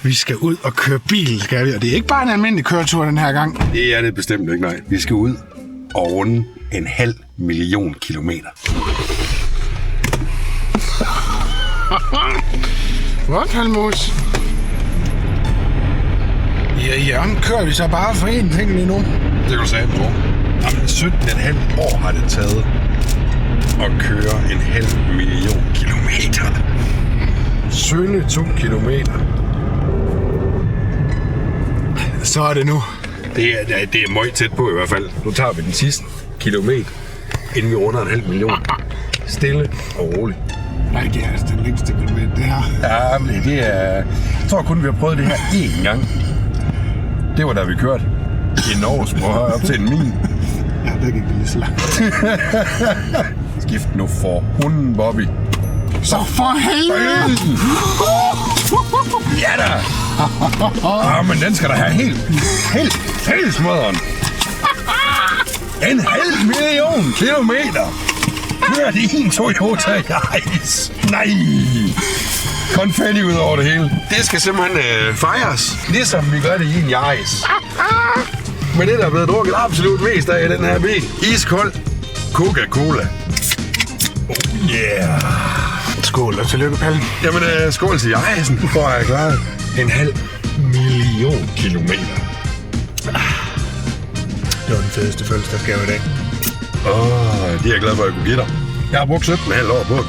Vi skal ud og køre bil, skal vi? Og det er ikke bare en almindelig køretur den her gang. Det er det bestemt ikke, nej. Vi skal ud og runde 500.000 kilometer. Godt, Halmos. Ja, kører vi så bare for én ting lige nu. Det kan du sige, bror. Jamen, 17,5 år har det taget at køre 500.000 kilometer. Sølle 2 kilometer. Så er det nu. Det er meget tæt på i hvert fald. Nu tager vi den sidste kilometer, inden vi runder 500.000. Stille og roligt. Nej, det er altså den længste kilometer, det her. Ja, men det er... Jeg tror kun, vi har prøvet det her én gang. Det var da vi kørte i Norge, hvor op til en mil. Ja, det gik lige så langt. Skift nu for hunden, Bobby. Så for helvede! Ja da! Ja, men den skal da have helt smadren. 500.000 kilometer. Kørt i en Toyota Yaris. Nej! Konfetti ud over det hele. Det skal simpelthen fejres, ligesom vi gør det i en Yaris. Men det, der er blevet drukket absolut mest af i den her bil. Iskold Coca-Cola. Oh yeah! Skål og tillykke, Palle. Jamen, skål til Yarisen, for at jeg klaret 500.000 kilometer. Det var den fedeste fødselsdagsgave i dag. Det er jeg glad for, at jeg kunne give dig. Jeg har brugt 17,5 år på den.